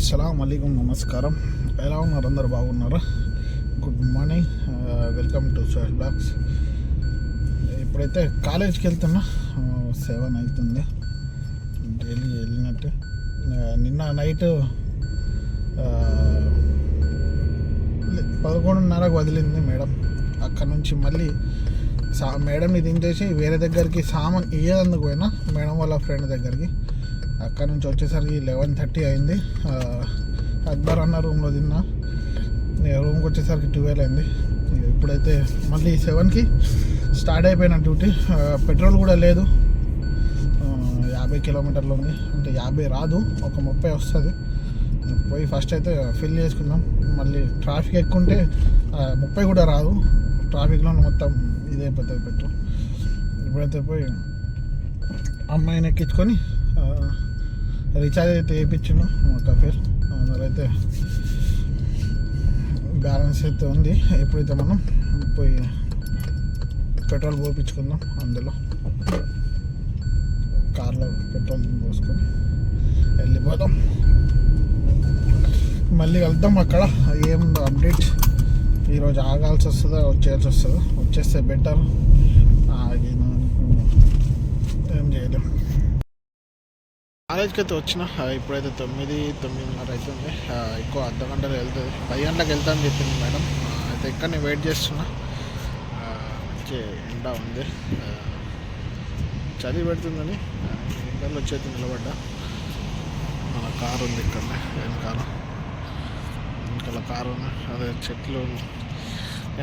అస్సలాముఅలైకుం, నమస్కారం. ఎలా ఉన్నారు? అందరు బాగున్నారా? Good morning, welcome to Sohel blogs. ఇప్పుడైతే కాలేజ్కి వెళ్తున్నా. 7 అవుతుంది. డైలీ వెళ్ళినట్టే. నిన్న నైట్ 11:30కు వదిలింది మేడం. అక్కడ నుంచి మళ్ళీ మేడంని దించేసి వేరే దగ్గరికి సామాన్ ఇయ్యేందుకు పోయినా, మేడం వాళ్ళ ఫ్రెండ్ దగ్గరికి. అక్కడ నుంచి వచ్చేసరికి 11:30 అయింది. అక్బర్ అన్న రూమ్లో తిన్నా. రూమ్కి వచ్చేసరికి 12 అయింది. ఇప్పుడైతే మళ్ళీ 7కి స్టార్ట్ అయిపోయిన డ్యూటీ. పెట్రోల్ కూడా లేదు. 50 కిలోమీటర్లు ఉంది. అంటే 50 రాదు, ఒక 30 వస్తుంది. పోయి ఫస్ట్ అయితే ఫిల్ చేసుకుందాం. మళ్ళీ ట్రాఫిక్ ఎక్కువ ఉంటే 30 కూడా రాదు. ట్రాఫిక్లో మొత్తం ఇదైపోతుంది పెట్రోల్. ఇప్పుడైతే పోయి అమ్మాయిని ఎక్కించుకొని రీఛార్జ్ అయితే వేయించాను మా కఫేర్. అందులో బ్యాలెన్స్ అయితే ఉంది. ఎప్పుడైతే మనం పోయి పెట్రోల్ పోయించుకుందాం. అందులో కార్లో పెట్రోల్ పోసుకొని వెళ్ళిపోదాం. మళ్ళీ వెళ్తాం. అక్కడ ఏముందో అప్డేట్. ఈరోజు ఆగాల్సి వస్తుందా వచ్చేయాల్సి వస్తుందా? వచ్చేస్తే బెటర్. ఏం చేయలేం. కాలేజ్కి అయితే వచ్చిన. ఇప్పుడైతే 9-9:30 అవుతుంది. ఎక్కువ అర్ధగంటలో వెళ్తుంది. 10 గంటలకు వెళ్తా అని చెప్పింది మేడం. అయితే ఇక్కడ నేను వెయిట్ చేస్తున్నా. మంచి ఎండ ఉంది, చలి పెడుతుందని ఎండలో వచ్చేది నిలబడ్డా. మన కారు ఉంది ఇక్కడ వెనకాల కారు ఉంది. అదే చెట్లు.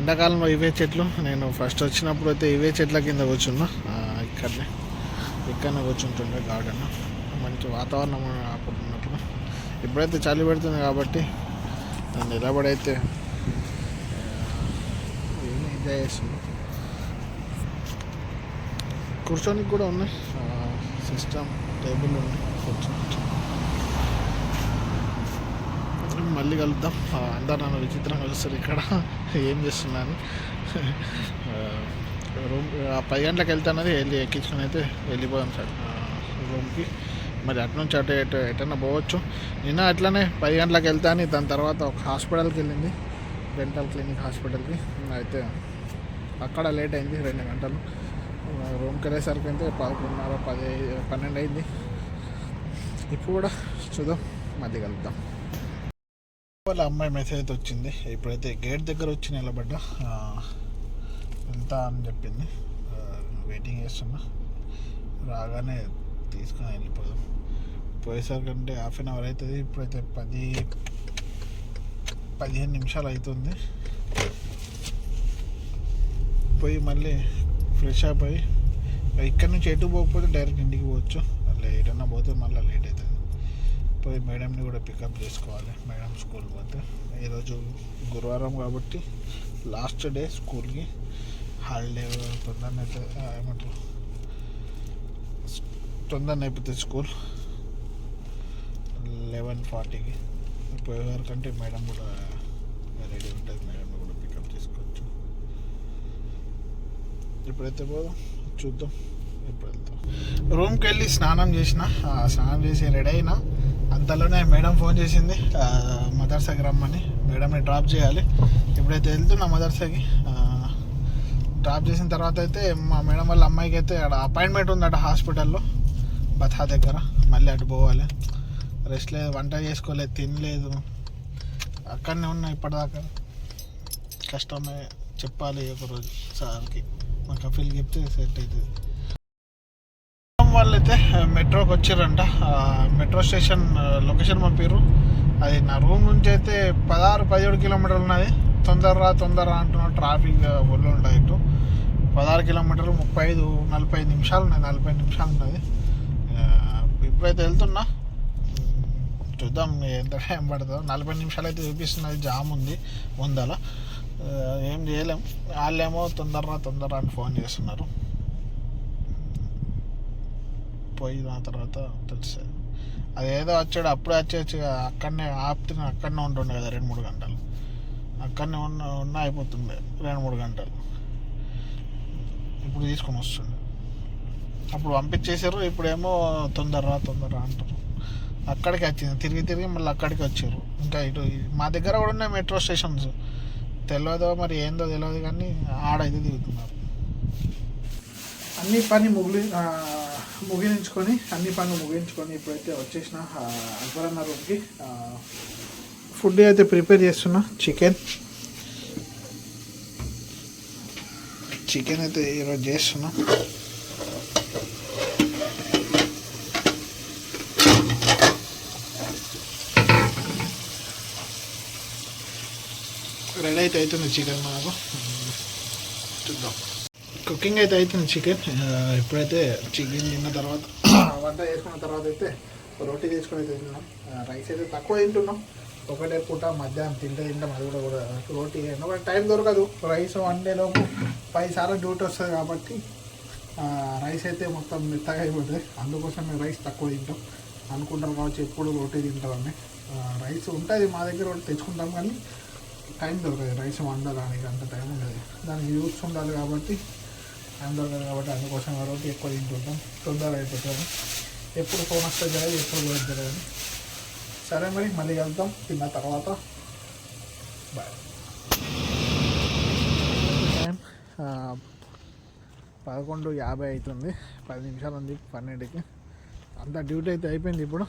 ఎండాకాలంలో ఇవే చెట్లు. నేను ఫస్ట్ వచ్చినప్పుడు అయితే ఇవే చెట్ల కింద కూర్చున్నా. ఇక్కడనే కూర్చుంటుండే. గార్డెన్ మంచి వాతావరణం అప్పుడు ఉన్నప్పుడు. ఇప్పుడైతే చలి పెడుతుంది కాబట్టి నిలబడైతే ఎంజాయ్ చేస్తున్నాం. కూర్చోనికి కూడా ఉన్నాయి. సిస్టమ్ టేబుల్ ఉన్నాయి. మళ్ళీ కలుద్దాం. అందరు నన్ను విచిత్రంగా చూస్తారు ఇక్కడ ఏం చేస్తున్నాను. రూమ్ 10 గంటలకు వెళ్తానని ఎక్కించుకొని అయితే వెళ్ళిపోయాం సార్ రూమ్కి. మరి అటు నుంచి ఎటన్నా పోవచ్చు. నిన్న అట్లనే 10 గంటలకు వెళ్తాను. దాని తర్వాత ఒక హాస్పిటల్కి వెళ్ళింది, డెంటల్ క్లినిక్ హాస్పిటల్కి. అయితే అక్కడ లేట్ అయింది 2 గంటలు. రూమ్కి వెళ్ళేసరికి అయితే 11:30, 12 అయింది. ఇప్పుడు కూడా చూద్దాం, మళ్ళీ కలుద్దాం. వాళ్ళ అమ్మాయి మెసేజ్ అయితే వచ్చింది. ఇప్పుడైతే గేట్ దగ్గర వచ్చి నిలబడ్డా. ఎంత అని చెప్పింది. వెయిటింగ్ చేస్తున్నా. రాగానే తీసుకొని వెళ్ళిపోదాం. పోయేసరికంటే 1/2 అవర్ అవుతుంది. ఇప్పుడైతే 10-15 నిమిషాలు అవుతుంది. పోయి మళ్ళీ ఫ్రెష్ అప్ అయ్యి ఇక్కడ నుంచి ఎటు పోకపోతే డైరెక్ట్ ఇంటికి పోవచ్చు. మళ్ళీ ఎటన్నా పోతే మళ్ళీ లేట్ అవుతుంది. పోయి మేడంని కూడా పికప్ చేసుకోవాలి. మేడం స్కూల్ పోతే ఈరోజు గురువారం కాబట్టి లాస్ట్ డే స్కూల్కి. హాలిడే తొందరనే ఏమంటారు, తొందరనే అయిపోతుంది స్కూల్. 11:40కి పోయేవారికంటే మేడం కూడా రెడీ ఉంటుంది. మేడం కూడా పికప్ చేసుకోవచ్చు. ఇప్పుడైతే పోదాం, చూద్దాం. ఇప్పుడు వెళ్తాం. రూమ్కి వెళ్ళి స్నానం చేసి రెడీ అయినా. అంతలోనే మేడం ఫోన్ చేసింది మదర్సాకి రమ్మని. మేడంని డ్రాప్ చేయాలి. ఇప్పుడైతే వెళ్తున్నా మదర్సాకి. డ్రాప్ చేసిన తర్వాత అయితే మా మేడం వాళ్ళ అమ్మాయికి అయితే అక్కడ అపాయింట్మెంట్ ఉందట హాస్పిటల్లో, బథా దగ్గర. మళ్ళీ అటు పోవాలి. రెస్ట్ లేదు, వంట చేసుకోలేదు, తినలేదు. అక్కడనే ఉన్నా ఇప్పటిదాకా. కష్టమే చెప్పాలి ఒకరోజు సార్కి. మా కఫీల్కి చెప్తే సెట్ అవుతుంది. వాళ్ళైతే మెట్రోకి వచ్చారంట. మెట్రో స్టేషన్ లొకేషన్ పంపారు. అది నా రూమ్ నుంచి అయితే 16-17 కిలోమీటర్లు ఉన్నది. తొందర అంటున్నాడు. ట్రాఫిక్ ఒళ్ళు ఉంటాయి. ఇటు 16 కిలోమీటర్లు 35-40 నిమిషాలు ఉన్నది. 40 నిమిషాలు ఉన్నది. ఇప్పుడైతే వెళ్తున్నా. చూద్దాం ఎంత టైం పడుతుందో. 40 నిమిషాలు అయితే చూపిస్తున్నది. జామ్ ఉంది ముందల. ఏం చేయలేం. వాళ్ళేమో తొందర అని ఫోన్ చేస్తున్నారు. పోయిన తర్వాత తెలుస్తుంది. అదేదో వచ్చాడు అప్పుడే వచ్చేసి అక్కడనే ఆపుతున్నా. అక్కడనే ఉంటుండే కదా 2-3 గంటలు. అక్కడనే ఉన్న అయిపోతుండే 2-3 గంటలు. ఇప్పుడు తీసుకొని వస్తుండే. అప్పుడు పంపించేసారు. ఇప్పుడేమో తొందర అంటారు. అక్కడికి వచ్చింది, తిరిగి తిరిగి మళ్ళీ అక్కడికి వచ్చారు. ఇంకా ఇటు మా దగ్గర కూడా ఉన్నాయి మెట్రో స్టేషన్స్, తెలియదో మరి ఏందో తెలియదు కానీ ఆడైతే దిగుతున్నారు. అన్ని పని ముగించుకొని ఇప్పుడైతే వచ్చేసిన అక్బర్ అన్న రూమ్కి. ఫుడ్ అయితే ప్రిపేర్ చేస్తున్నా. చికెన్ అయితే ఈరోజు చేస్తున్నా. రెడీ అయితే అవుతుంది చికెన్ మనకు. చూద్దాం. కుకింగ్ అయితే అవుతుంది చికెన్. ఇప్పుడైతే చికెన్ తిన్న తర్వాత వంట చేసుకున్న తర్వాత అయితే రోటీ తీసుకొని అయితే తిన్నాం. రైస్ అయితే తక్కువ తింటున్నాం, ఒకటే పూట మధ్యాహ్నం తింటాం. అది కూడా రోటీ ఎందుకంటే టైం దొరకదు. రైస్ వండేలోపు 10 సార్లు డ్యూటీ వస్తుంది కాబట్టి రైస్ అయితే మొత్తం మెత్తగా అయిపోతుంది. అందుకోసం మేము రైస్ తక్కువ తింటాం. అనుకుంటాం కావచ్చు ఎప్పుడు రోటీ తింటామని. రైస్ ఉంటుంది మా దగ్గర, తెచ్చుకుంటాం కానీ టైం దొరకదు రైస్ వండడానికి, అంత టైం ఉండదు. దానికి యూస్ ఉండాలి కాబట్టి టైం దొరకదు కాబట్టి అందుకోసం రోటీ ఎక్కువ తింటుంటాం. తొందరగా అయిపోతుంది. ఎప్పుడు ఫోన్ వస్తే జరగదు, ఎప్పుడు కూడా జరగదు. సరే మరి మళ్ళీ వెళ్తాం తిన్న తర్వాత. బాయ్. 11:50 అవుతుంది, 10 నిమిషాలు ఉంది 12కి. అంత డ్యూటీ అయితే అయిపోయింది. ఇప్పుడు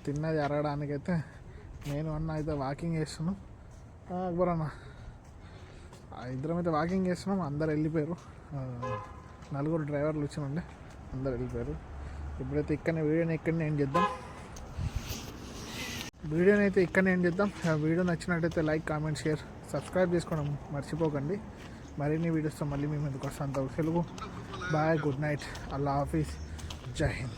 తిన్నది అరగడానికైతే నేను అన్న అయితే వాకింగ్ చేస్తున్నాం. అక్బర్ అన్న ఇద్దరం అయితే వాకింగ్ చేస్తున్నాం. అందరు వెళ్ళిపోయారు. 4 డ్రైవర్లు వచ్చినండి, అందరు వెళ్ళిపోయారు. ఇప్పుడైతే వీడియోని ఇక్కడనే ఎండ్ చేద్దాం. వీడియో నచ్చినట్టయితే లైక్, కామెంట్, షేర్, సబ్స్క్రైబ్ చేసుకోవడం మర్చిపోకండి. మరిన్ని వీడియోస్తో మళ్ళీ మేము ఎందుకు వస్తాం. తెలుగు. బాయ్, గుడ్ నైట్, అల్లా హాఫీజ్, జై హింద్.